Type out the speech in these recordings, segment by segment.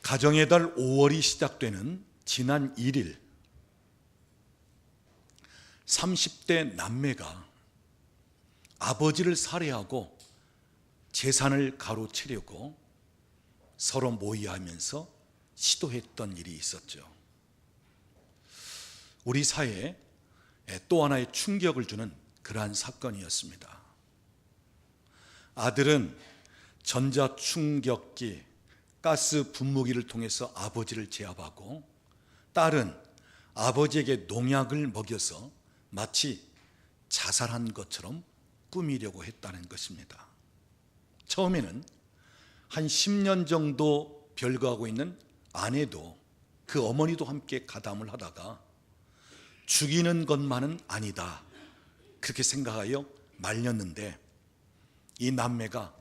가정의 달 5월이 시작되는 지난 1일 30대 남매가 아버지를 살해하고 재산을 가로채려고 서로 모의하면서 시도했던 일이 있었죠. 우리 사회에 또 하나의 충격을 주는 그러한 사건이었습니다. 아들은 전자충격기, 가스 분무기를 통해서 아버지를 제압하고, 딸은 아버지에게 농약을 먹여서 마치 자살한 것처럼 꾸미려고 했다는 것입니다. 처음에는 한 10년 정도 별거하고 있는 아내도 그 어머니도 함께 가담을 하다가 죽이는 것만은 아니다 그렇게 생각하여 말렸는데, 이 남매가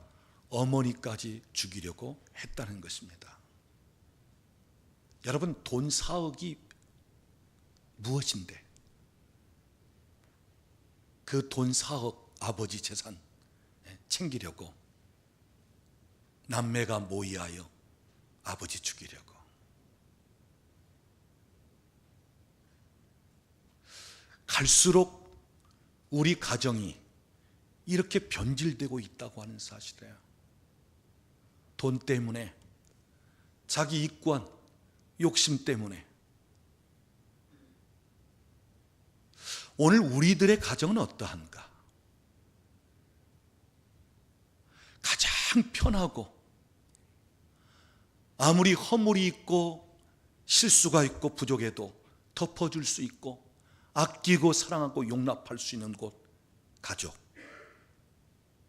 어머니까지 죽이려고 했다는 것입니다. 여러분, 돈 4억이 무엇인데 그 돈 4억 아버지 재산 챙기려고 남매가 모의하여 아버지 죽이려고. 갈수록 우리 가정이 이렇게 변질되고 있다고 하는 사실이에요. 돈 때문에, 자기 이권, 욕심 때문에. 오늘 우리들의 가정은 어떠한가? 가장 편하고, 아무리 허물이 있고 실수가 있고 부족해도 덮어줄 수 있고 아끼고 사랑하고 용납할 수 있는 곳, 가족,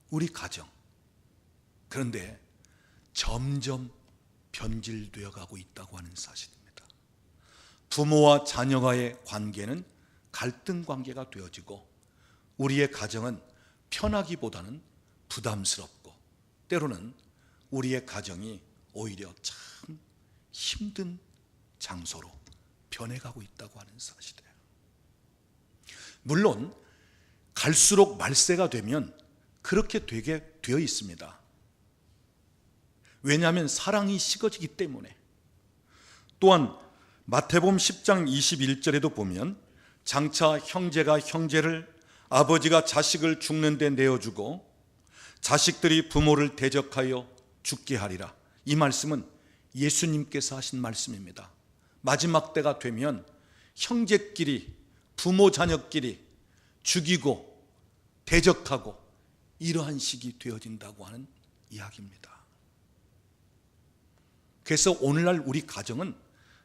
우리 가정. 그런데 점점 변질되어 가고 있다고 하는 사실입니다. 부모와 자녀와의 관계는 갈등 관계가 되어지고, 우리의 가정은 편하기보다는 부담스럽고, 때로는 우리의 가정이 오히려 참 힘든 장소로 변해가고 있다고 하는 사실이에요. 물론 갈수록 말세가 되면 그렇게 되게 되어 있습니다. 왜냐하면 사랑이 식어지기 때문에. 또한 마태복음 10장 21절에도 보면 장차 형제가 형제를, 아버지가 자식을 죽는 데 내어주고 자식들이 부모를 대적하여 죽게 하리라. 이 말씀은 예수님께서 하신 말씀입니다. 마지막 때가 되면 형제끼리, 부모 자녀끼리 죽이고 대적하고 이러한 시기 되어진다고 하는 이야기입니다. 그래서 오늘날 우리 가정은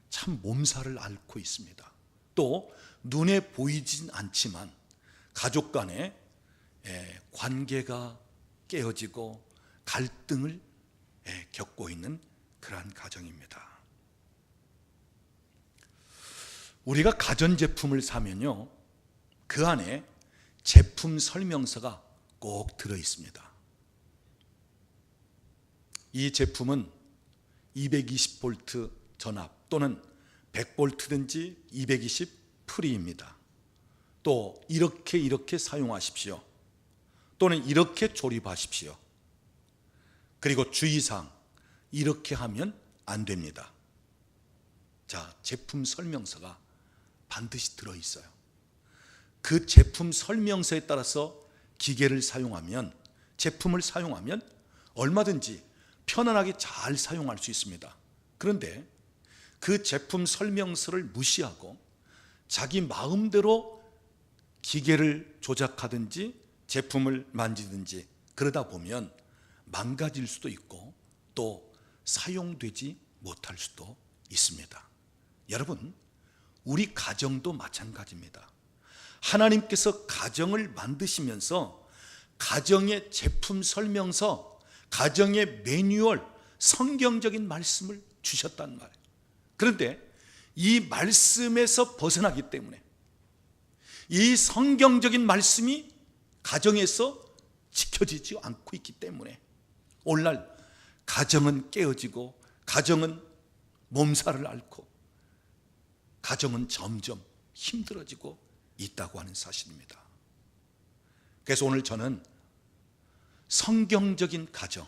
참 몸살을 앓고 있습니다. 또 눈에 보이진 않지만 가족 간의 관계가 깨어지고 갈등을 겪고 있는 그러한 가정입니다. 우리가 가전제품을 사면요, 그 안에 제품 설명서가 꼭 들어 있습니다. 이 제품은 220V 전압 또는 100V든지 220 프리입니다. 또 이렇게 사용하십시오. 또는 이렇게 조립하십시오. 그리고 주의사항, 이렇게 하면 안 됩니다. 자, 제품 설명서가 반드시 들어있어요. 그 제품 설명서에 따라서 기계를 사용하면, 제품을 사용하면 얼마든지 편안하게 잘 사용할 수 있습니다. 그런데 그 제품 설명서를 무시하고 자기 마음대로 기계를 조작하든지 제품을 만지든지 그러다 보면 망가질 수도 있고 또 사용되지 못할 수도 있습니다. 여러분, 우리 가정도 마찬가지입니다. 하나님께서 가정을 만드시면서 가정의 제품 설명서, 가정의 매뉴얼, 성경적인 말씀을 주셨단 말이에요. 그런데 이 말씀에서 벗어나기 때문에, 이 성경적인 말씀이 가정에서 지켜지지 않고 있기 때문에 오늘날 가정은 깨어지고 가정은 몸살을 앓고 가정은 점점 힘들어지고 있다고 하는 사실입니다. 그래서 오늘 저는 성경적인 가정,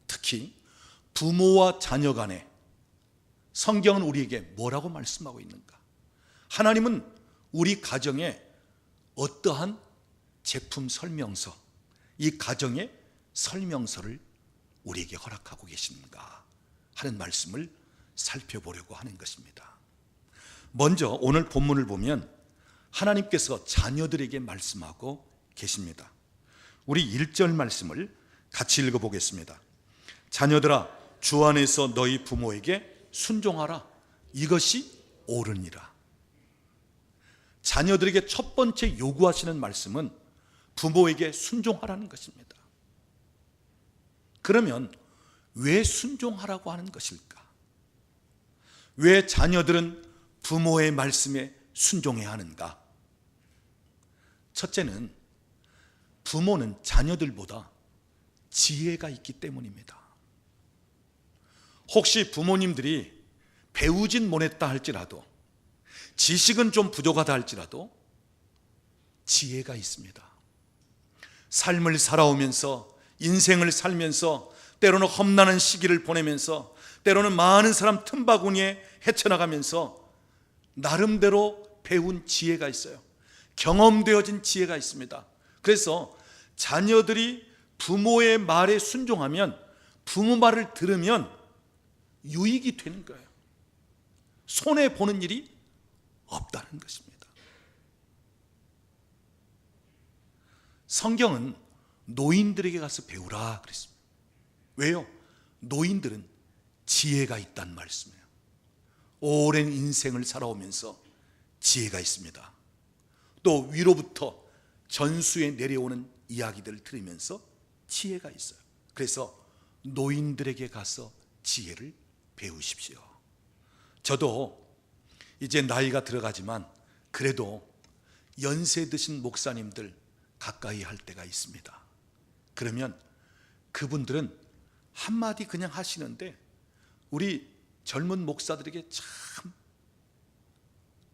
특히 부모와 자녀 간에 성경은 우리에게 뭐라고 말씀하고 있는가? 하나님은 우리 가정에 어떠한 제품 설명서, 이 가정의 설명서를 우리에게 허락하고 계시는가 하는 말씀을 살펴보려고 하는 것입니다. 먼저 오늘 본문을 보면 하나님께서 자녀들에게 말씀하고 계십니다. 우리 1절 말씀을 같이 읽어보겠습니다. 자녀들아, 주 안에서 너희 부모에게 순종하라. 이것이 옳으니라. 자녀들에게 첫 번째 요구하시는 말씀은 부모에게 순종하라는 것입니다. 그러면 왜 순종하라고 하는 것일까? 왜 자녀들은 부모의 말씀에 순종해야 하는가? 첫째는 부모는 자녀들보다 지혜가 있기 때문입니다. 혹시 부모님들이 배우진 못했다 할지라도, 지식은 좀 부족하다 할지라도 지혜가 있습니다. 삶을 살아오면서, 인생을 살면서, 때로는 험난한 시기를 보내면서, 때로는 많은 사람 틈바구니에 헤쳐나가면서 나름대로 배운 지혜가 있어요. 경험되어진 지혜가 있습니다. 그래서 자녀들이 부모의 말에 순종하면, 부모 말을 들으면 유익이 되는 거예요. 손해보는 일이 없다는 것입니다. 성경은 노인들에게 가서 배우라 그랬습니다. 왜요? 노인들은 지혜가 있다는 말씀이에요. 오랜 인생을 살아오면서 지혜가 있습니다. 또 위로부터 전수에 내려오는 이야기들을 들으면서 지혜가 있어요. 그래서 노인들에게 가서 지혜를 배우십시오. 저도 이제 나이가 들어가지만 그래도 연세 드신 목사님들 가까이 할 때가 있습니다. 그러면 그분들은 한마디 그냥 하시는데 우리 젊은 목사들에게 참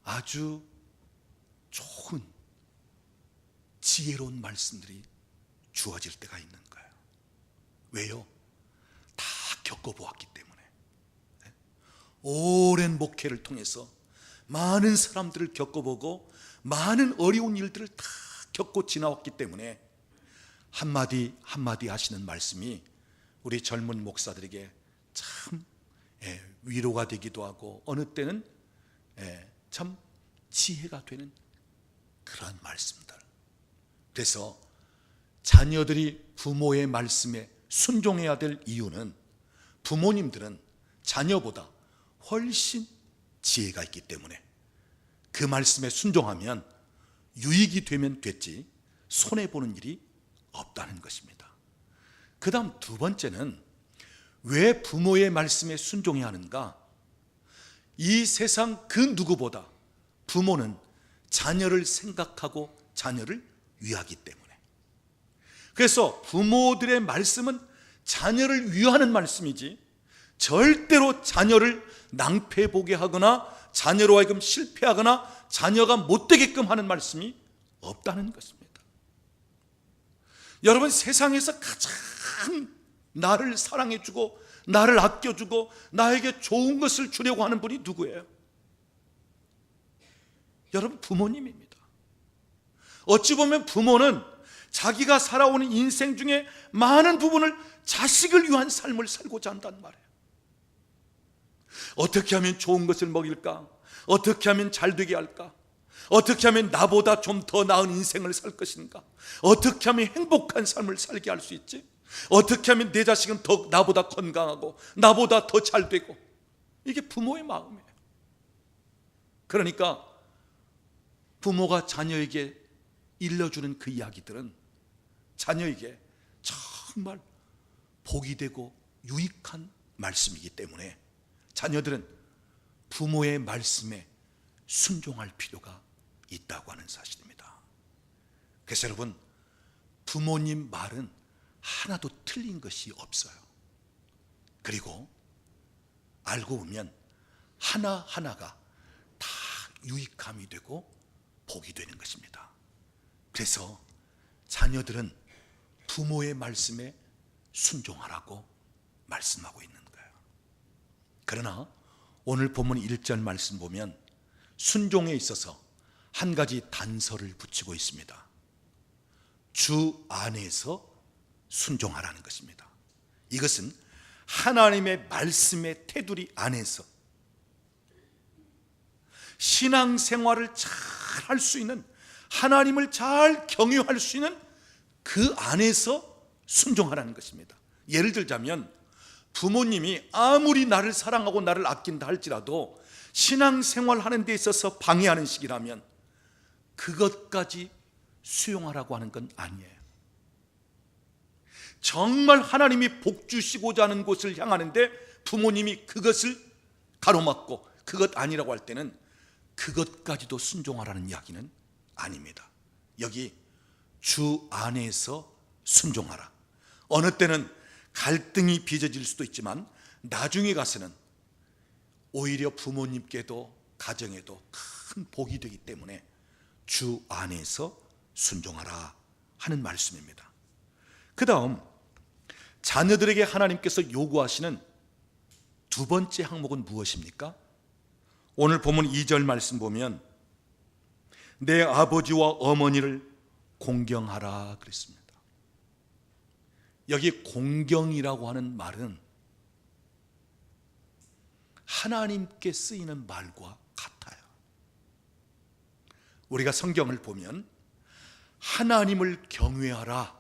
아주 좋은 지혜로운 말씀들이 주어질 때가 있는 거예요. 왜요? 다 겪어보았기 때문에. 오랜 목회를 통해서 많은 사람들을 겪어보고 많은 어려운 일들을 다 겪고 지나왔기 때문에 한마디 한마디 하시는 말씀이 우리 젊은 목사들에게 참 위로가 되기도 하고 어느 때는 참 지혜가 되는 그런 말씀들. 그래서 자녀들이 부모의 말씀에 순종해야 될 이유는 부모님들은 자녀보다 훨씬 지혜가 있기 때문에 그 말씀에 순종하면 유익이 되면 됐지 손해보는 일이 없다는 것입니다. 그 다음 두 번째는 왜 부모의 말씀에 순종해야 하는가? 이 세상 그 누구보다 부모는 자녀를 생각하고 자녀를 위하기 때문에. 그래서 부모들의 말씀은 자녀를 위하는 말씀이지 절대로 자녀를 낭패보게 하거나 자녀로 하여금 실패하거나 자녀가 못되게끔 하는 말씀이 없다는 것입니다. 여러분, 세상에서 가장 나를 사랑해주고 나를 아껴주고 나에게 좋은 것을 주려고 하는 분이 누구예요? 여러분, 부모님입니다. 어찌 보면 부모는 자기가 살아오는 인생 중에 많은 부분을 자식을 위한 삶을 살고자 한단 말이에요. 어떻게 하면 좋은 것을 먹일까? 어떻게 하면 잘 되게 할까? 어떻게 하면 나보다 좀 더 나은 인생을 살 것인가? 어떻게 하면 행복한 삶을 살게 할 수 있지? 어떻게 하면 내 자식은 더 나보다 건강하고 나보다 더 잘 되고. 이게 부모의 마음이에요. 그러니까 부모가 자녀에게 일러주는 그 이야기들은 자녀에게 정말 복이 되고 유익한 말씀이기 때문에 자녀들은 부모의 말씀에 순종할 필요가 있다고 하는 사실입니다. 그래서 여러분, 부모님 말은 하나도 틀린 것이 없어요. 그리고 알고 보면 하나하나가 다 유익함이 되고 복이 되는 것입니다. 그래서 자녀들은 부모의 말씀에 순종하라고 말씀하고 있는 거예요. 그러나 오늘 본문 1절 말씀 보면 순종에 있어서 한 가지 단서를 붙이고 있습니다. 주 안에서 순종하라는 것입니다. 이것은 하나님의 말씀의 테두리 안에서 신앙생활을 잘 할 수 있는, 하나님을 잘 경유할 수 있는 그 안에서 순종하라는 것입니다. 예를 들자면 부모님이 아무리 나를 사랑하고 나를 아낀다 할지라도 신앙생활 하는 데 있어서 방해하는 식이라면 그것까지 수용하라고 하는 건 아니에요. 정말 하나님이 복 주시고자 하는 곳을 향하는데 부모님이 그것을 가로막고 그것 아니라고 할 때는 그것까지도 순종하라는 이야기는 아닙니다. 여기 주 안에서 순종하라. 어느 때는 갈등이 빚어질 수도 있지만 나중에 가서는 오히려 부모님께도 가정에도 큰 복이 되기 때문에 주 안에서 순종하라 하는 말씀입니다. 그 다음 자녀들에게 하나님께서 요구하시는 두 번째 항목은 무엇입니까? 오늘 본문 2절 말씀 보면 내 아버지와 어머니를 공경하라 그랬습니다. 여기 공경이라고 하는 말은 하나님께 쓰이는 말과 같아요. 우리가 성경을 보면 하나님을 경외하라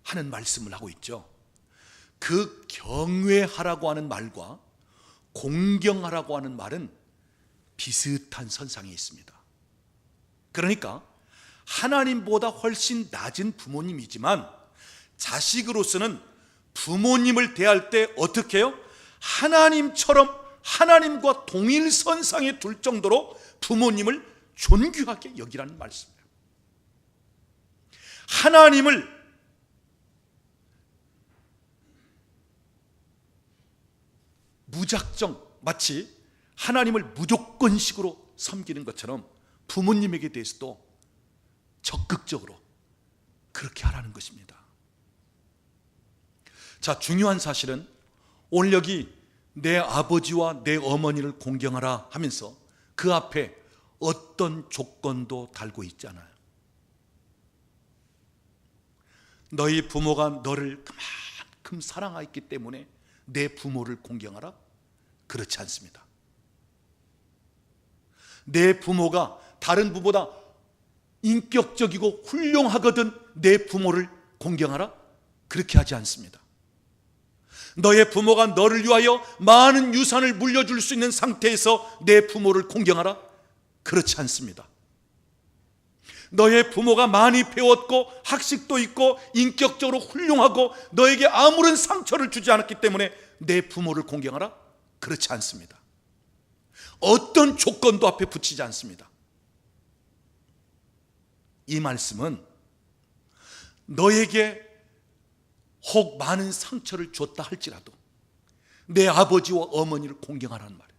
하는 말씀을 하고 있죠. 그 경외하라고 하는 말과 공경하라고 하는 말은 비슷한 선상에 있습니다. 그러니까 하나님보다 훨씬 낮은 부모님이지만 자식으로서는 부모님을 대할 때 어떻게 해요? 하나님처럼 하나님과 동일선상에 둘 정도로 부모님을 존귀하게 여기라는 말씀이에요. 하나님을 무작정 마치 하나님을 무조건식으로 섬기는 것처럼 부모님에게 대해서도 적극적으로 그렇게 하라는 것입니다. 자, 중요한 사실은 오늘 여기 내 아버지와 내 어머니를 공경하라 하면서 그 앞에 어떤 조건도 달고 있잖아요. 너희 부모가 너를 그만큼 사랑하기 때문에 내 부모를 공경하라? 그렇지 않습니다. 내 부모가 다른 부모보다 인격적이고 훌륭하거든 내 부모를 공경하라? 그렇게 하지 않습니다. 너의 부모가 너를 위하여 많은 유산을 물려줄 수 있는 상태에서 내 부모를 공경하라? 그렇지 않습니다. 너의 부모가 많이 배웠고 학식도 있고 인격적으로 훌륭하고 너에게 아무런 상처를 주지 않았기 때문에 내 부모를 공경하라? 그렇지 않습니다. 어떤 조건도 앞에 붙이지 않습니다. 이 말씀은 너에게 혹 많은 상처를 줬다 할지라도 내 아버지와 어머니를 공경하라는 말이에요.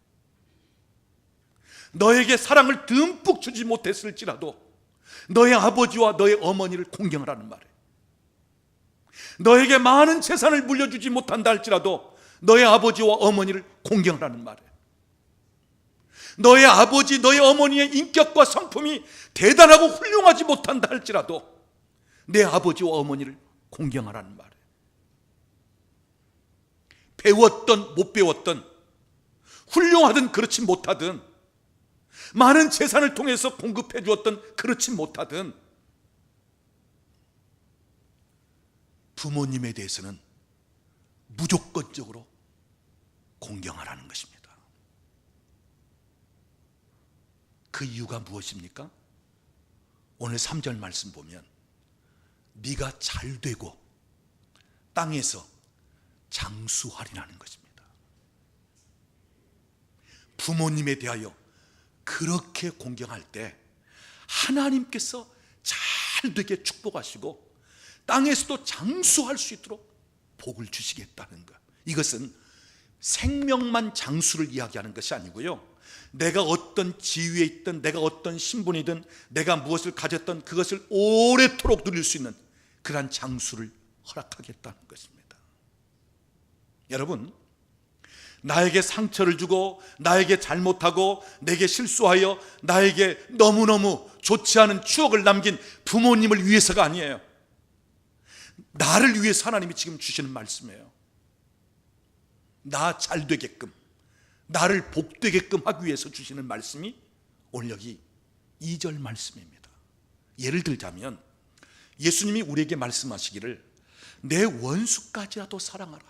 너에게 사랑을 듬뿍 주지 못했을지라도 너의 아버지와 너의 어머니를 공경하라는 말이에요. 너에게 많은 재산을 물려주지 못한다 할지라도 너의 아버지와 어머니를 공경하라는 말이에요. 너의 아버지, 너의 어머니의 인격과 성품이 대단하고 훌륭하지 못한다 할지라도 내 아버지와 어머니를 공경하라는 말이에요. 배웠던 못 배웠던, 훌륭하든 그렇지 못하든, 많은 재산을 통해서 공급해 주었던 그렇지 못하든 부모님에 대해서는 무조건적으로 공경하라는 것입니다. 그 이유가 무엇입니까? 오늘 3절 말씀 보면 네가 잘 되고 땅에서 장수하리라는 것입니다. 부모님에 대하여 그렇게 공경할 때 하나님께서 잘 되게 축복하시고 땅에서도 장수할 수 있도록 복을 주시겠다는 것. 이것은 생명만 장수를 이야기하는 것이 아니고요, 내가 어떤 지위에 있든 내가 어떤 신분이든 내가 무엇을 가졌든 그것을 오래도록 누릴 수 있는 그러한 장수를 허락하겠다는 것입니다. 여러분, 나에게 상처를 주고 나에게 잘못하고 내게 실수하여 나에게 너무너무 좋지 않은 추억을 남긴 부모님을 위해서가 아니에요. 나를 위해서 하나님이 지금 주시는 말씀이에요. 나 잘 되게끔, 나를 복되게끔 하기 위해서 주시는 말씀이 오늘 여기 2절 말씀입니다. 예를 들자면 예수님이 우리에게 말씀하시기를 내 원수까지라도 사랑하라,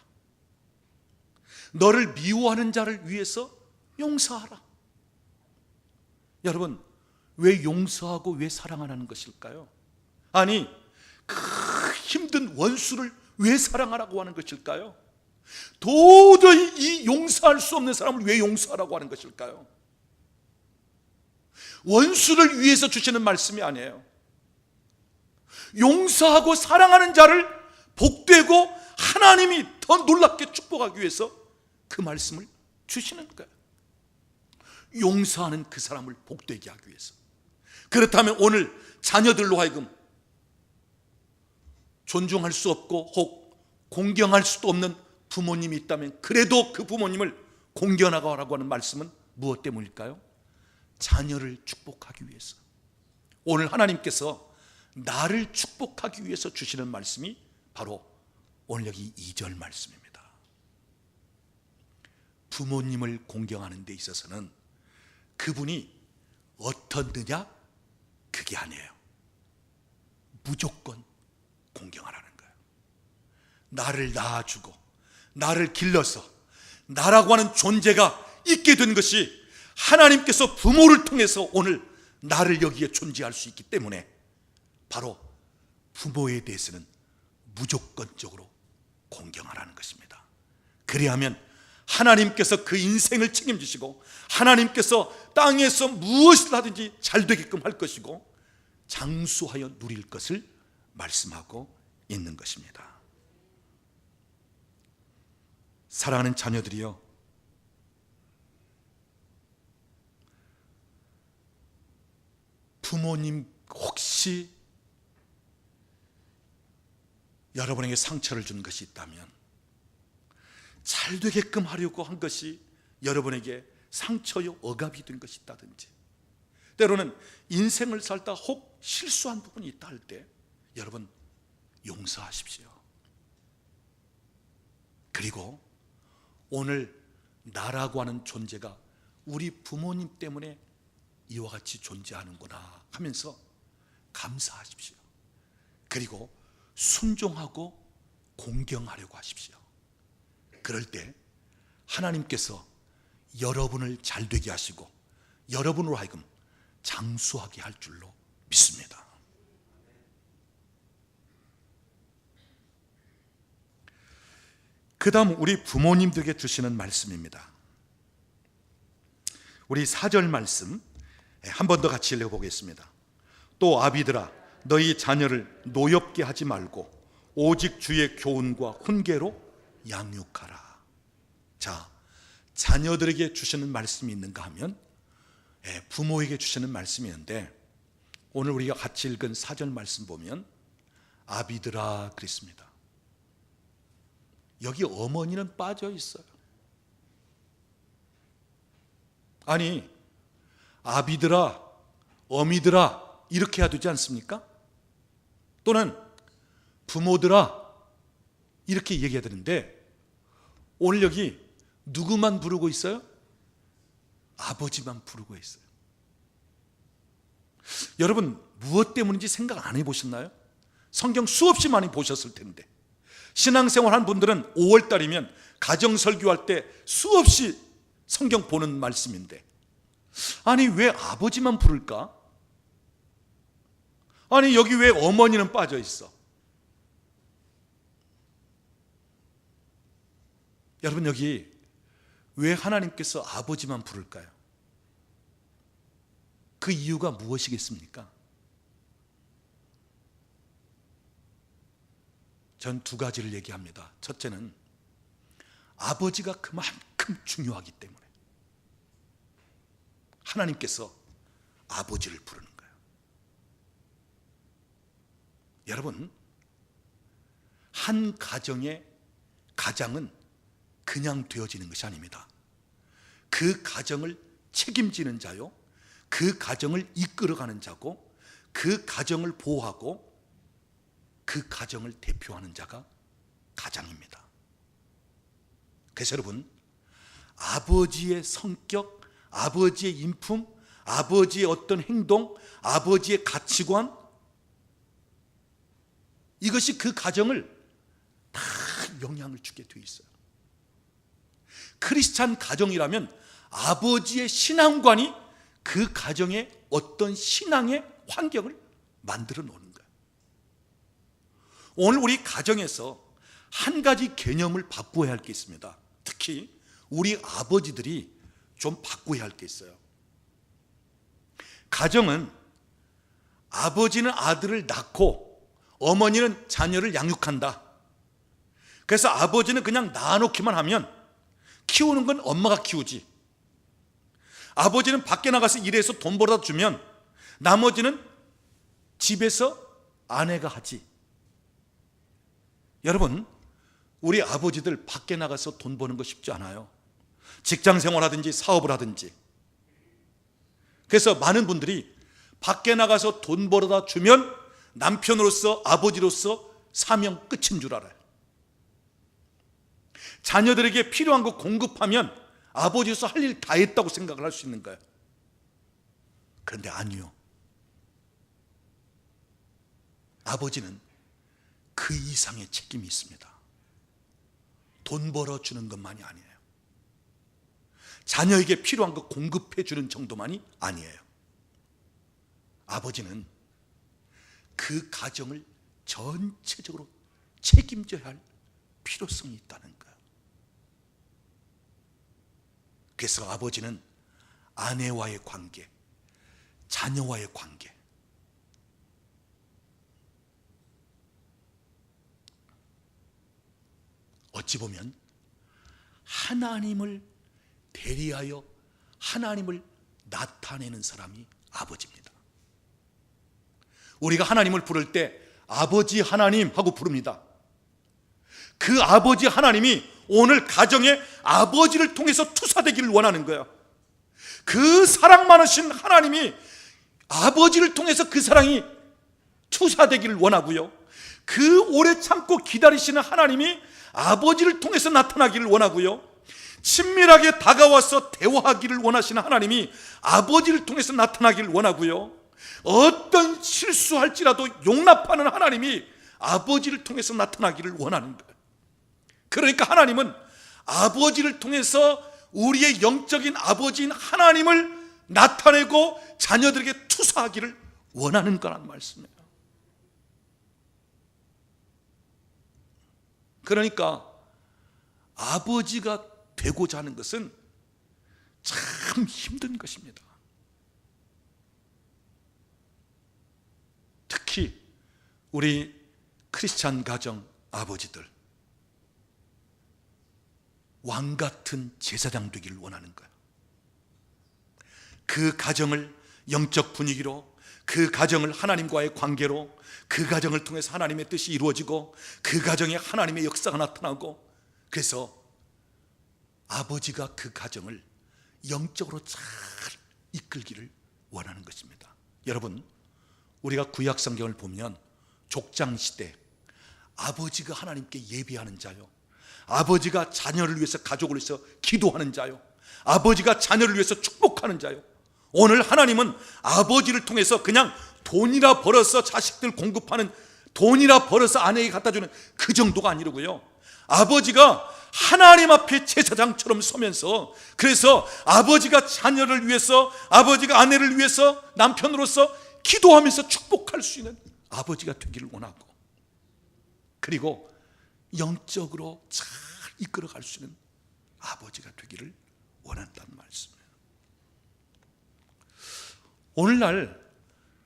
너를 미워하는 자를 위해서 용서하라. 여러분, 왜 용서하고 왜 사랑하라는 것일까요? 아니, 그 힘든 원수를 왜 사랑하라고 하는 것일까요? 도저히 이 용서할 수 없는 사람을 왜 용서하라고 하는 것일까요? 원수를 위해서 주시는 말씀이 아니에요. 용서하고 사랑하는 자를 복되고 하나님이 더 놀랍게 축복하기 위해서 그 말씀을 주시는 거예요. 용서하는 그 사람을 복되게 하기 위해서. 그렇다면 오늘 자녀들로 하여금 존중할 수 없고 혹 공경할 수도 없는 부모님이 있다면 그래도 그 부모님을 공경하라고 하는 말씀은 무엇 때문일까요? 자녀를 축복하기 위해서. 오늘 하나님께서 나를 축복하기 위해서 주시는 말씀이 바로 오늘 여기 2절 말씀입니다. 부모님을 공경하는 데 있어서는 그분이 어떻느냐 그게 아니에요. 무조건 공경하라는 거예요. 나를 낳아주고 나를 길러서 나라고 하는 존재가 있게 된 것이 하나님께서 부모를 통해서 오늘 나를 여기에 존재할 수 있기 때문에 바로 부모에 대해서는 무조건적으로 공경하라는 것입니다. 그래야만 하나님께서 그 인생을 책임지시고 하나님께서 땅에서 무엇을 하든지 잘 되게끔 할 것이고 장수하여 누릴 것을 말씀하고 있는 것입니다. 사랑하는 자녀들이여, 부모님 혹시 여러분에게 상처를 준 것이 있다면, 잘 되게끔 하려고 한 것이 여러분에게 상처요 억압이 된 것이 있다든지, 때로는 인생을 살다 혹 실수한 부분이 있다 할 때 여러분 용서하십시오. 그리고 오늘 나라고 하는 존재가 우리 부모님 때문에 이와 같이 존재하는구나 하면서 감사하십시오. 그리고 순종하고 공경하려고 하십시오. 그럴 때 하나님께서 여러분을 잘되게 하시고 여러분으로 하여금 장수하게 할 줄로 믿습니다. 그 다음 우리 부모님들에게 주시는 말씀입니다. 우리 4절 말씀 한 번 더 같이 읽어보겠습니다. 또 아비들아, 너희 자녀를 노엽게 하지 말고 오직 주의 교훈과 훈계로 양육하라. 자, 자녀들에게 주시는 말씀이 있는가 하면 부모에게 주시는 말씀이 있는데, 오늘 우리가 같이 읽은 4절 말씀 보면 아비들아 그랬습니다. 여기 어머니는 빠져 있어요. 아니, 아비들아, 어미들아 이렇게 해야 되지 않습니까? 또는 부모들아 이렇게 얘기해야 되는데, 오늘 여기 누구만 부르고 있어요? 아버지만 부르고 있어요. 여러분, 무엇 때문인지 생각 안 해보셨나요? 성경 수없이 많이 보셨을 텐데, 신앙생활 한 분들은 5월달이면 가정설교할 때 수없이 성경 보는 말씀인데, 아니 왜 아버지만 부를까? 아니 여기 왜 어머니는 빠져 있어? 여러분, 여기 왜 하나님께서 아버지만 부를까요? 그 이유가 무엇이겠습니까? 전 두 가지를 얘기합니다. 첫째는 아버지가 그만큼 중요하기 때문에 하나님께서 아버지를 부르는 거예요. 여러분, 한 가정의 가장은 그냥 되어지는 것이 아닙니다. 그 가정을 책임지는 자요, 그 가정을 이끌어가는 자고, 그 가정을 보호하고 그 가정을 대표하는 자가 가장입니다. 그래서 여러분, 아버지의 성격, 아버지의 인품, 아버지의 어떤 행동, 아버지의 가치관, 이것이 그 가정을 다 영향을 주게 되어 있어요. 크리스찬 가정이라면 아버지의 신앙관이 그 가정의 어떤 신앙의 환경을 만들어 놓는 거예요. 오늘 우리 가정에서 한 가지 개념을 바꾸어야 할 게 있습니다. 특히 우리 아버지들이 좀 바꾸어야 할 게 있어요. 가정은 아버지는 아들을 낳고 어머니는 자녀를 양육한다. 그래서 아버지는 그냥 낳아놓기만 하면 키우는 건 엄마가 키우지. 아버지는 밖에 나가서 일해서 돈 벌어다 주면 나머지는 집에서 아내가 하지. 여러분, 우리 아버지들 밖에 나가서 돈 버는 거 쉽지 않아요. 직장 생활하든지 사업을 하든지. 그래서 많은 분들이 밖에 나가서 돈 벌어다 주면 남편으로서, 아버지로서 사명 끝인 줄 알아요. 자녀들에게 필요한 거 공급하면 아버지로서 할 일 다 했다고 생각을 할 수 있는 거예요. 그런데 아니요. 아버지는 그 이상의 책임이 있습니다. 돈 벌어주는 것만이 아니에요. 자녀에게 필요한 거 공급해 주는 정도만이 아니에요. 아버지는 그 가정을 전체적으로 책임져야 할 필요성이 있다는 거예요. 그래서 아버지는 아내와의 관계, 자녀와의 관계, 어찌 보면 하나님을 대리하여 하나님을 나타내는 사람이 아버지입니다. 우리가 하나님을 부를 때 아버지 하나님 하고 부릅니다. 그 아버지 하나님이 오늘 가정에 아버지를 통해서 투사되기를 원하는 거예요. 그 사랑 많으신 하나님이 아버지를 통해서 그 사랑이 투사되기를 원하고요, 그 오래 참고 기다리시는 하나님이 아버지를 통해서 나타나기를 원하고요, 친밀하게 다가와서 대화하기를 원하시는 하나님이 아버지를 통해서 나타나기를 원하고요, 어떤 실수할지라도 용납하는 하나님이 아버지를 통해서 나타나기를 원하는 거예요. 그러니까 하나님은 아버지를 통해서 우리의 영적인 아버지인 하나님을 나타내고 자녀들에게 투사하기를 원하는 거란 말씀이에요. 그러니까 아버지가 되고자 하는 것은 참 힘든 것입니다. 특히 우리 크리스찬 가정 아버지들, 왕 같은 제사장 되기를 원하는 거예요. 그 가정을 영적 분위기로, 그 가정을 하나님과의 관계로, 그 가정을 통해서 하나님의 뜻이 이루어지고 그 가정에 하나님의 역사가 나타나고, 그래서 아버지가 그 가정을 영적으로 잘 이끌기를 원하는 것입니다. 여러분, 우리가 구약 성경을 보면 족장시대 아버지가 하나님께 예배하는 자요, 아버지가 자녀를 위해서, 가족을 위해서 기도하는 자요, 아버지가 자녀를 위해서 축복하는 자요. 오늘 하나님은 아버지를 통해서 그냥 돈이라 벌어서 자식들 공급하는, 돈이라 벌어서 아내에게 갖다 주는 그 정도가 아니라고요. 아버지가 하나님 앞에 제사장처럼 서면서, 그래서 아버지가 자녀를 위해서, 아버지가 아내를 위해서 남편으로서 기도하면서 축복할 수 있는 아버지가 되기를 원하고, 그리고 영적으로 잘 이끌어갈 수 있는 아버지가 되기를 원한다는 말씀이에요. 오늘날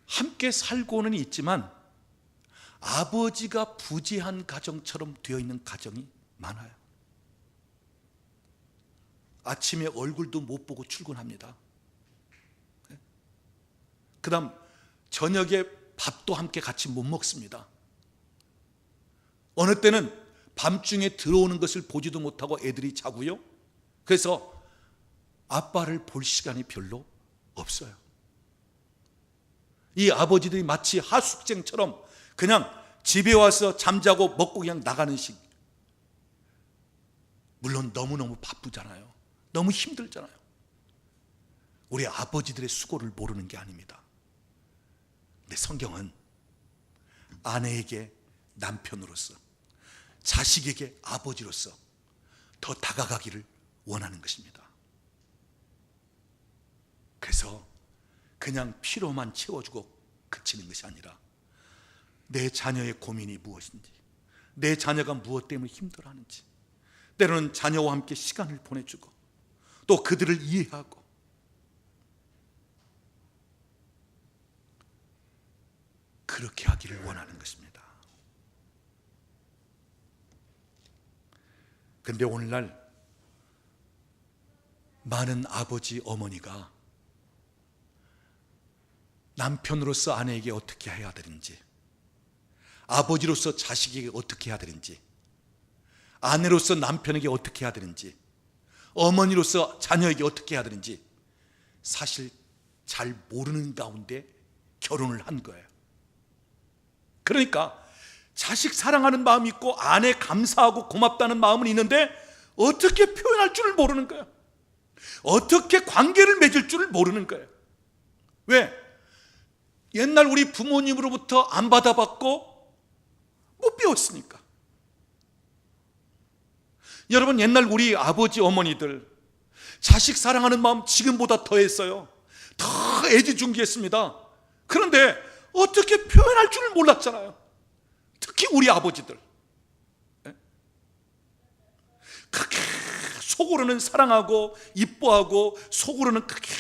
함께 살고는 있지만 아버지가 부재한 가정처럼 되어 있는 가정이 많아요. 아침에 얼굴도 못 보고 출근합니다. 그 다음 저녁에 밥도 함께 같이 못 먹습니다. 어느 때는 밤중에 들어오는 것을 보지도 못하고 애들이 자고요. 그래서 아빠를 볼 시간이 별로 없어요. 이 아버지들이 마치 하숙생처럼 그냥 집에 와서 잠자고 먹고 그냥 나가는 식. 물론 너무너무 바쁘잖아요. 너무 힘들잖아요. 우리 아버지들의 수고를 모르는 게 아닙니다. 근데 성경은 아내에게 남편으로서, 자식에게 아버지로서 더 다가가기를 원하는 것입니다. 그래서 그냥 피로만 채워주고 그치는 것이 아니라 내 자녀의 고민이 무엇인지, 내 자녀가 무엇 때문에 힘들어하는지, 때로는 자녀와 함께 시간을 보내주고 또 그들을 이해하고, 그렇게 하기를 원하는 것입니다. 그런데 오늘날 많은 아버지, 어머니가 남편으로서 아내에게 어떻게 해야 되는지, 아버지로서 자식에게 어떻게 해야 되는지, 아내로서 남편에게 어떻게 해야 되는지, 어머니로서 자녀에게 어떻게 해야 되는지 사실 잘 모르는 가운데 결혼을 한 거예요. 그러니까 자식 사랑하는 마음이 있고 아내 감사하고 고맙다는 마음은 있는데 어떻게 표현할 줄을 모르는 거예요. 어떻게 관계를 맺을 줄을 모르는 거예요. 왜? 옛날 우리 부모님으로부터 안 받아봤고 못 배웠으니까. 여러분, 옛날 우리 아버지 어머니들 자식 사랑하는 마음 지금보다 더했어요. 더 애지중지했습니다. 그런데 어떻게 표현할 줄을 몰랐잖아요. 특히 우리 아버지들. 그렇게 속으로는 사랑하고 이뻐하고 속으로는 그렇게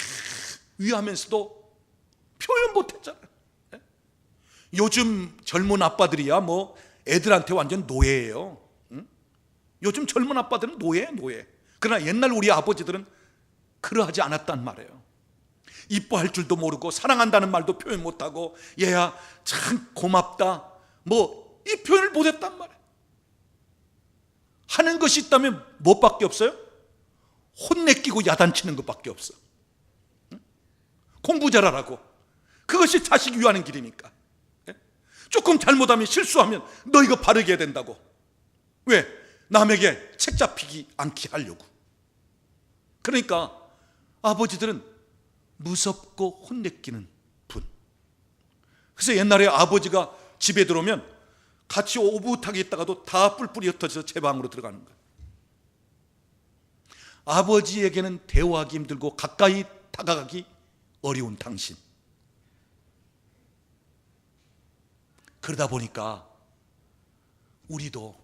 위하면서도 표현 못했잖아요. 요즘 젊은 아빠들이야 뭐 애들한테 완전 노예예요. 요즘 젊은 아빠들은 노예. 그러나 옛날 우리 아버지들은 그러하지 않았단 말이에요. 이뻐할 줄도 모르고 사랑한다는 말도 표현 못하고 얘야 참 고맙다 뭐 이 표현을 못했단 말이에요. 하는 것이 있다면 뭐밖에 없어요? 혼내끼고 야단치는 것밖에 없어. 공부 잘하라고. 그것이 자식 위하는 길이니까. 조금 잘못하면 실수하면 너 이거 바르게 해야 된다고. 왜? 남에게 책 잡히기 않게 하려고. 그러니까 아버지들은 무섭고 혼내끼는 분. 그래서 옛날에 아버지가 집에 들어오면 같이 오붓하게 있다가도 다 뿔뿔이 흩어져서 제 방으로 들어가는 거예요. 아버지에게는 대화하기 힘들고 가까이 다가가기 어려운 당신. 그러다 보니까 우리도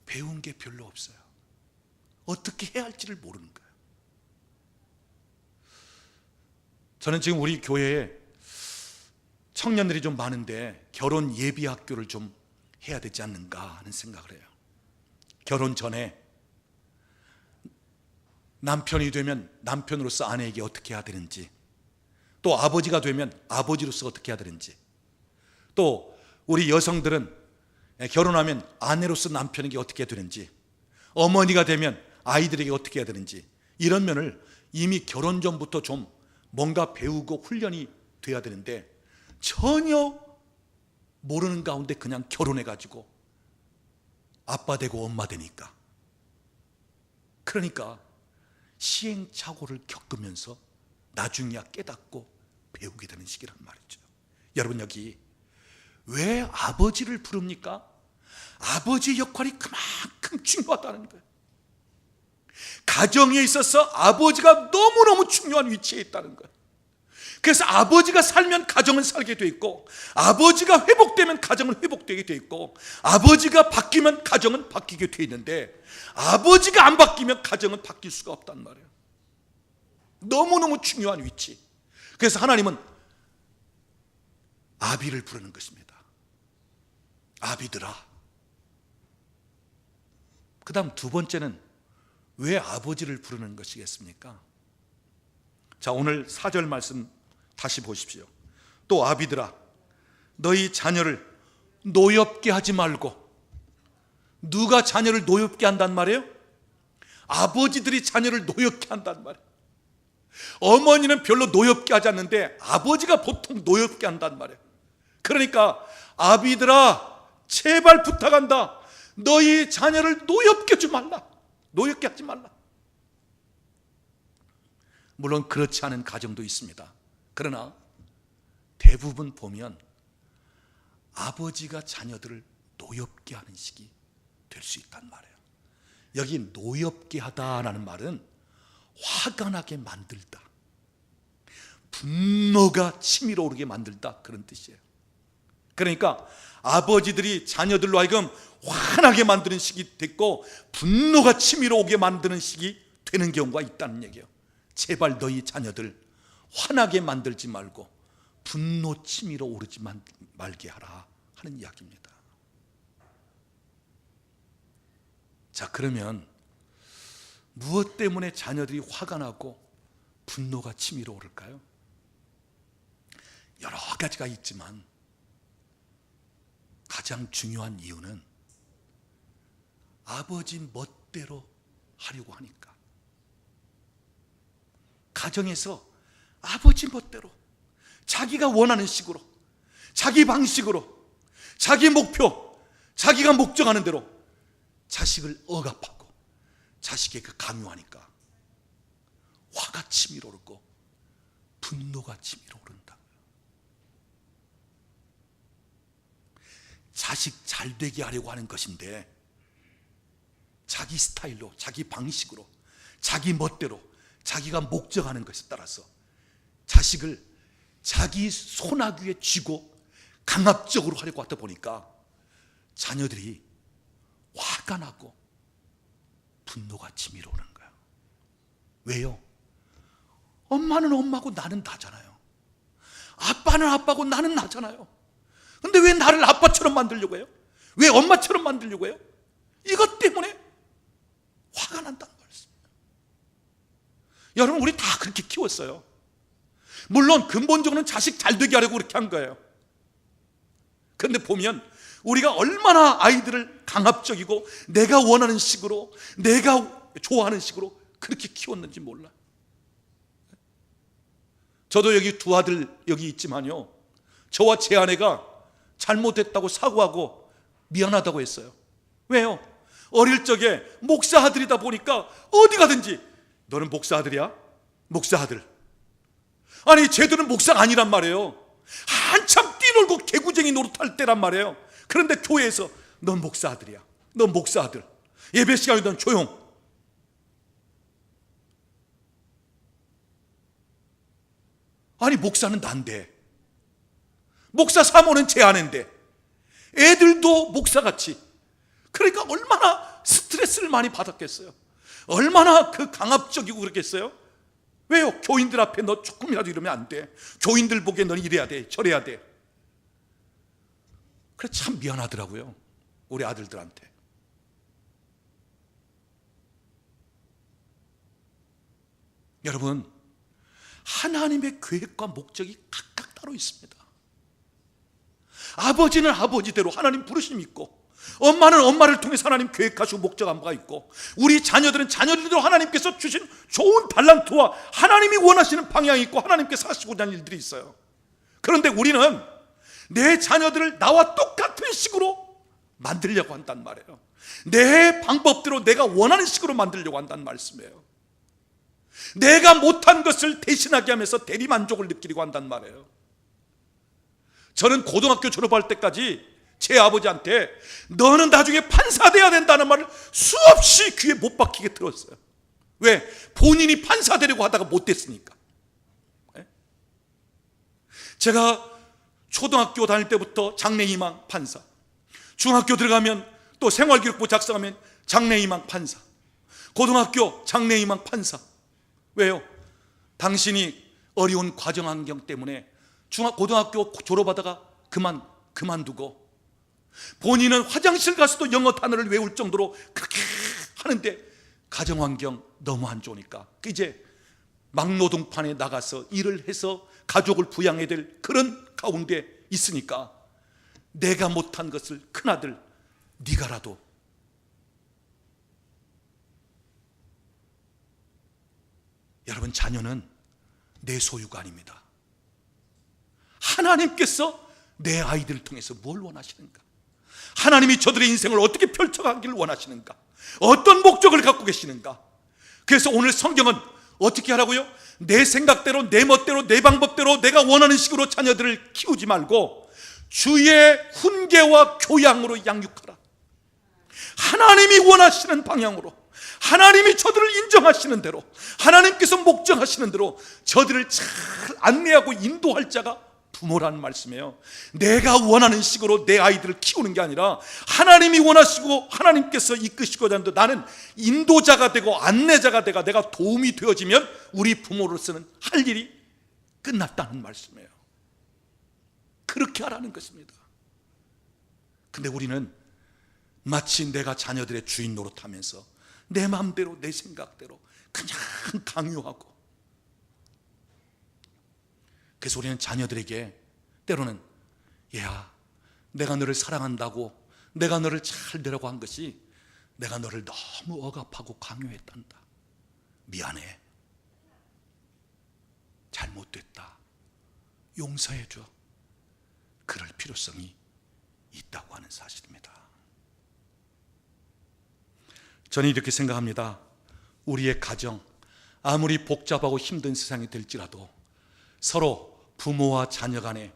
배운 게 별로 없어요. 어떻게 해야 할지를 모르는 거예요. 저는 지금 우리 교회에 청년들이 좀 많은데 결혼 예비 학교를 좀 해야 되지 않는가 하는 생각을 해요. 결혼 전에 남편이 되면 남편으로서 아내에게 어떻게 해야 되는지, 또 아버지가 되면 아버지로서 어떻게 해야 되는지, 또 우리 여성들은 결혼하면 아내로서 남편에게 어떻게 해야 되는지, 어머니가 되면 아이들에게 어떻게 해야 되는지, 이런 면을 이미 결혼 전부터 좀 뭔가 배우고 훈련이 돼야 되는데 전혀 모르는 가운데 그냥 결혼해가지고 아빠 되고 엄마 되니까, 그러니까 시행착오를 겪으면서 나중에야 깨닫고 배우게 되는 시기란 말이죠. 여러분, 여기 왜 아버지를 부릅니까? 아버지의 역할이 그만큼 중요하다는 거예요. 가정에 있어서 아버지가 너무너무 중요한 위치에 있다는 거예요. 그래서 아버지가 살면 가정은 살게 돼 있고, 아버지가 회복되면 가정은 회복되게 돼 있고, 아버지가 바뀌면 가정은 바뀌게 돼 있는데 아버지가 안 바뀌면 가정은 바뀔 수가 없단 말이에요. 너무너무 중요한 위치. 그래서 하나님은 아비를 부르는 것입니다. 아비들아. 그 다음 두 번째는 왜 아버지를 부르는 것이겠습니까? 자, 오늘 4절 말씀 다시 보십시오. 또 아비들아, 너희 자녀를 노엽게 하지 말고. 누가 자녀를 노엽게 한단 말이에요? 아버지들이 자녀를 노엽게 한단 말이에요. 어머니는 별로 노엽게 하지 않는데 아버지가 보통 노엽게 한단 말이에요. 그러니까 아비들아, 제발 부탁한다. 너희 자녀를 노엽게 하지 말라. 노엽게 하지 말라. 물론 그렇지 않은 가정도 있습니다. 그러나 대부분 보면 아버지가 자녀들을 노엽게 하는 식이 될 수 있단 말이에요. 여기 노엽게 하다라는 말은 화가 나게 만들다, 분노가 치밀어 오르게 만들다, 그런 뜻이에요. 그러니까 아버지들이 자녀들로 하여금 화나게 만드는 식이 됐고 분노가 치밀어 오게 만드는 식이 되는 경우가 있다는 얘기예요. 제발 너희 자녀들 화나게 만들지 말고 분노 치밀어 오르지 말게 하라 하는 이야기입니다. 자, 그러면 무엇 때문에 자녀들이 화가 나고 분노가 치밀어 오를까요? 여러 가지가 있지만 가장 중요한 이유는 아버지 멋대로 하려고 하니까. 가정에서 아버지 멋대로 자기가 원하는 식으로, 자기 방식으로, 자기 목표, 자기가 목적하는 대로 자식을 억압하고 자식에게 강요하니까 화가 치밀어 오르고 분노가 치밀어 오른다. 자식 잘 되게 하려고 하는 것인데 자기 스타일로, 자기 방식으로, 자기 멋대로, 자기가 목적하는 것에 따라서 자식을 자기 손아귀에 쥐고 강압적으로 하려고 하다 보니까 자녀들이 화가 나고 분노가 치밀어 오는 거예요. 왜요? 엄마는 엄마고 나는 나잖아요. 아빠는 아빠고 나는 나잖아요. 근데 왜 나를 아빠처럼 만들려고 해요? 왜 엄마처럼 만들려고 해요? 이것 때문에 화가 난다는 말씀이에요. 여러분, 우리 다 그렇게 키웠어요. 물론 근본적으로는 자식 잘 되게 하려고 그렇게 한 거예요. 그런데 보면 우리가 얼마나 아이들을 강압적이고 내가 원하는 식으로, 내가 좋아하는 식으로 그렇게 키웠는지 몰라. 저도 여기 두 아들 여기 있지만요, 저와 제 아내가 잘못했다고 사과하고 미안하다고 했어요. 왜요? 어릴 적에 목사 아들이다 보니까 어디 가든지 너는 목사 아들이야? 목사 아들. 아니, 쟤들은 목사가 아니란 말이에요. 한참 뛰놀고 개구쟁이 노릇할 때란 말이에요. 그런데 교회에서 넌 목사 아들이야, 넌 목사 아들. 예배 시간에 넌 조용. 아니, 목사는 난데, 목사 사모는 제 아내인데 애들도 목사같이. 그러니까 얼마나 스트레스를 많이 받았겠어요. 얼마나 그 강압적이고 그랬겠어요. 왜요? 교인들 앞에 너 조금이라도 이러면 안 돼. 교인들 보기에 넌 이래야 돼, 저래야 돼. 그래, 참 미안하더라고요, 우리 아들들한테. 여러분, 하나님의 계획과 목적이 각각 따로 있습니다. 아버지는 아버지대로 하나님 부르심이 있고, 엄마는 엄마를 통해서 하나님 계획하시고 목적한 바가 있고, 우리 자녀들은 자녀들대로 하나님께서 주신 좋은 달란트와 하나님이 원하시는 방향이 있고 하나님께서 하시고자 하는 일들이 있어요. 그런데 우리는 내 자녀들을 나와 똑같은 식으로 만들려고 한단 말이에요. 내 방법대로 내가 원하는 식으로 만들려고 한다는 말씀이에요. 내가 못한 것을 대신하게 하면서 대리만족을 느끼려고 한단 말이에요. 저는 고등학교 졸업할 때까지 제 아버지한테 너는 나중에 판사 돼야 된다는 말을 수없이 귀에 못 박히게 들었어요. 왜? 본인이 판사 되려고 하다가 못 됐으니까. 제가 초등학교 다닐 때부터 장래희망 판사, 중학교 들어가면 또 생활기록부 작성하면 장래희망 판사, 고등학교 장래희망 판사. 왜요? 당신이 어려운 과정 환경 때문에 고등학교 졸업하다가 그만두고 본인은 화장실 가서도 영어 단어를 외울 정도로 그렇게 하는데 가정환경 너무 안 좋으니까 이제 막노동판에 나가서 일을 해서 가족을 부양해야 될 그런 가운데 있으니까 내가 못한 것을 큰아들 네가라도, 여러분, 자녀는 내 소유가 아닙니다. 하나님께서 내 아이들을 통해서 뭘 원하시는가? 하나님이 저들의 인생을 어떻게 펼쳐가기를 원하시는가? 어떤 목적을 갖고 계시는가? 그래서 오늘 성경은 어떻게 하라고요? 내 생각대로, 내 멋대로, 내 방법대로 내가 원하는 식으로 자녀들을 키우지 말고 주의 훈계와 교양으로 양육하라. 하나님이 원하시는 방향으로, 하나님이 저들을 인정하시는 대로, 하나님께서 목적하시는 대로 저들을 잘 안내하고 인도할 자가 부모라는 말씀이에요. 내가 원하는 식으로 내 아이들을 키우는 게 아니라 하나님이 원하시고 하나님께서 이끄시고자 하는데 나는 인도자가 되고 안내자가 되고 내가 도움이 되어지면 우리 부모로서는 할 일이 끝났다는 말씀이에요. 그렇게 하라는 것입니다. 근데 우리는 마치 내가 자녀들의 주인 노릇하면서 내 마음대로 내 생각대로 그냥 강요하고, 그래서 우리는 자녀들에게 때로는 얘야, 내가 너를 사랑한다고 내가 너를 잘 되라고 한 것이 내가 너를 너무 억압하고 강요했단다. 미안해, 잘못됐다, 용서해 줘. 그럴 필요성이 있다고 하는 사실입니다. 저는 이렇게 생각합니다. 우리의 가정, 아무리 복잡하고 힘든 세상이 될지라도 서로 부모와 자녀 간에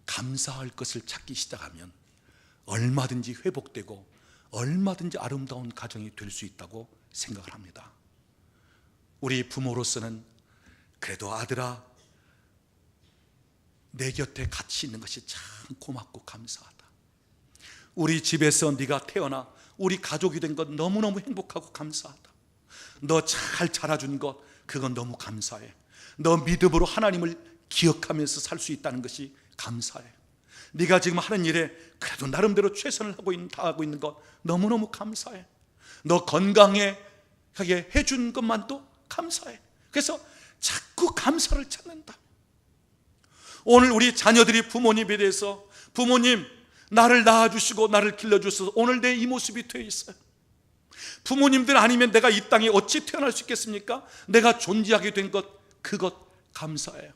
감사할 것을 찾기 시작하면 얼마든지 회복되고 얼마든지 아름다운 가정이 될 수 있다고 생각을 합니다. 우리 부모로서는 그래도 아들아, 내 곁에 같이 있는 것이 참 고맙고 감사하다. 우리 집에서 네가 태어나 우리 가족이 된 것 너무너무 행복하고 감사하다. 너 잘 자라준 것 그건 너무 감사해. 너 믿음으로 하나님을 기억하면서 살 수 있다는 것이 감사해. 네가 지금 하는 일에 그래도 나름대로 최선을 다하고 있는 것 너무너무 감사해. 너 건강하게 해준 것만도 감사해. 그래서 자꾸 감사를 찾는다. 오늘 우리 자녀들이 부모님에 대해서, 부모님 나를 낳아주시고 나를 길러주셔서 오늘 내 이 모습이 되어 있어요. 부모님들 아니면 내가 이 땅에 어찌 태어날 수 있겠습니까? 내가 존재하게 된 것, 그것 감사해요.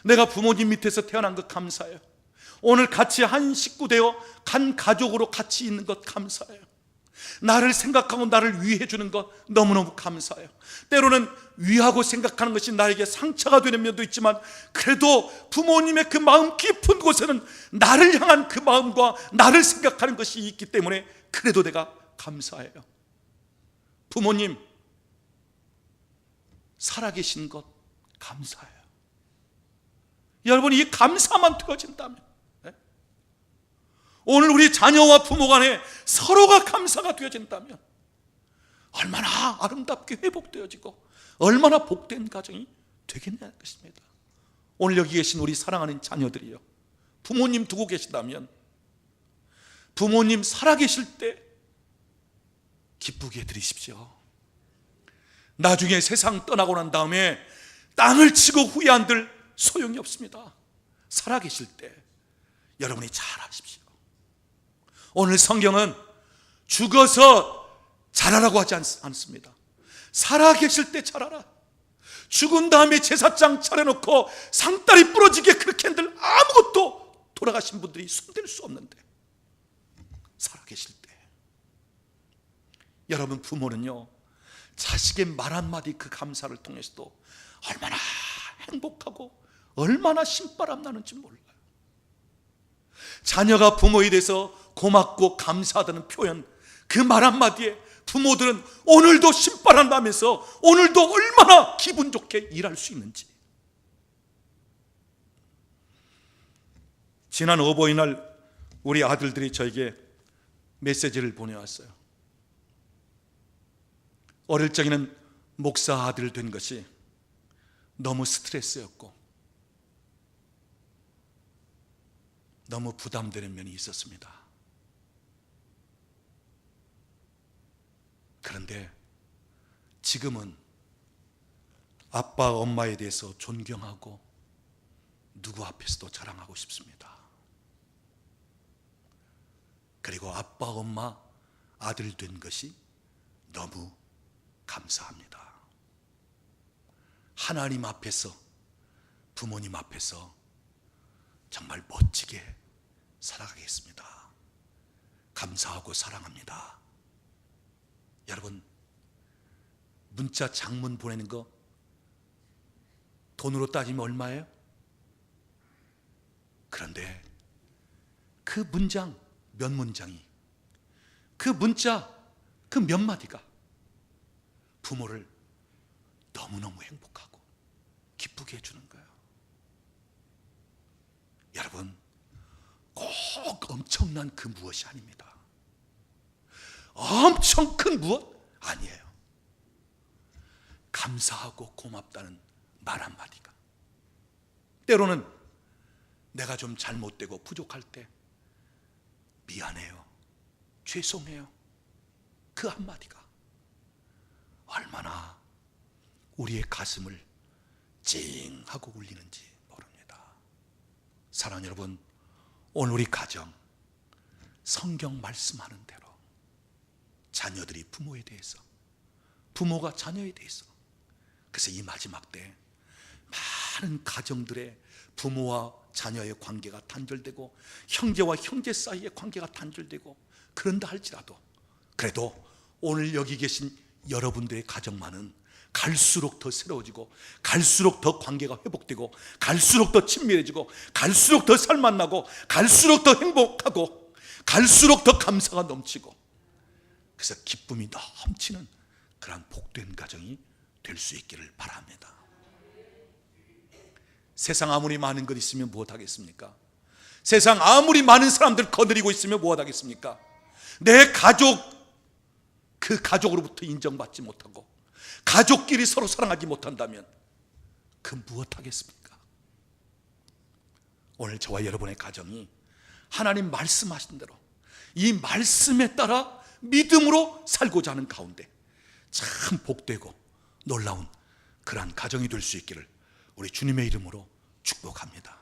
내가 부모님 밑에서 태어난 것 감사해요. 오늘 같이 한 식구 되어 한 가족으로 같이 있는 것 감사해요. 나를 생각하고 나를 위해 주는 것 너무너무 감사해요. 때로는 위하고 생각하는 것이 나에게 상처가 되는 면도 있지만 그래도 부모님의 그 마음 깊은 곳에는 나를 향한 그 마음과 나를 생각하는 것이 있기 때문에 그래도 내가 감사해요. 부모님 살아계신 것 감사해요. 여러분, 이 감사만 되어진다면, 오늘 우리 자녀와 부모 간에 서로가 감사가 되어진다면 얼마나 아름답게 회복되어지고 얼마나 복된 가정이 되겠냐는 것입니다. 오늘 여기 계신 우리 사랑하는 자녀들이요, 부모님 두고 계시다면 부모님 살아계실 때 기쁘게 해드리십시오. 나중에 세상 떠나고 난 다음에 땅을 치고 후회한들 소용이 없습니다. 살아계실 때 여러분이 잘하십시오. 오늘 성경은 죽어서 잘하라고 하지 않습니다. 살아계실 때 잘하라. 죽은 다음에 제사장 차려놓고 상다리 부러지게 그렇게 한들 아무것도 돌아가신 분들이 손댈 수 없는데, 살아계실 때 여러분, 부모는요 자식의 말 한마디 그 감사를 통해서도 얼마나 행복하고 얼마나 신바람 나는지 몰라요. 자녀가 부모에 대해서 고맙고 감사하다는 표현, 그 말 한마디에 부모들은 오늘도 신바람 나면서 오늘도 얼마나 기분 좋게 일할 수 있는지. 지난 어버이날 우리 아들들이 저에게 메시지를 보내왔어요. 어릴 적에는 목사 아들 된 것이 너무 스트레스였고 너무 부담되는 면이 있었습니다. 그런데 지금은 아빠, 엄마에 대해서 존경하고 누구 앞에서도 자랑하고 싶습니다. 그리고 아빠, 엄마, 아들 된 것이 너무 감사합니다. 하나님 앞에서, 부모님 앞에서 정말 멋지게 살아가겠습니다. 감사하고 사랑합니다. 여러분, 문자 장문 보내는 거 돈으로 따지면 얼마예요? 그런데 그 문장, 몇 문장이, 그 문자, 그 몇 마디가 부모를 너무너무 행복하고 기쁘게 해주는 거예요. 여러분, 꼭 엄청난 그 무엇이 아닙니다. 엄청 큰 무엇? 아니에요. 감사하고 고맙다는 말 한마디가, 때로는 내가 좀 잘못되고 부족할 때 미안해요, 죄송해요, 그 한마디가 얼마나 우리의 가슴을 찡하고 울리는지 모릅니다. 사랑하는 여러분, 오늘 우리 가정 성경 말씀하는 대로 자녀들이 부모에 대해서, 부모가 자녀에 대해서, 그래서 이 마지막 때 많은 가정들의 부모와 자녀의 관계가 단절되고 형제와 형제 사이의 관계가 단절되고 그런다 할지라도, 그래도 오늘 여기 계신 여러분들의 가정만은 갈수록 더 새로워지고, 갈수록 더 관계가 회복되고, 갈수록 더 친밀해지고, 갈수록 더 살만나고, 갈수록 더 행복하고, 갈수록 더 감사가 넘치고, 그래서 기쁨이 넘치는 그런 복된 가정이 될 수 있기를 바랍니다. 세상 아무리 많은 것 있으면 무엇하겠습니까? 세상 아무리 많은 사람들 거느리고 있으면 무엇하겠습니까? 내 가족, 그 가족으로부터 인정받지 못하고 가족끼리 서로 사랑하지 못한다면 그 무엇하겠습니까? 오늘 저와 여러분의 가정이 하나님 말씀하신 대로 이 말씀에 따라 믿음으로 살고자 하는 가운데 참 복되고 놀라운 그러한 가정이 될 수 있기를 우리 주님의 이름으로 축복합니다.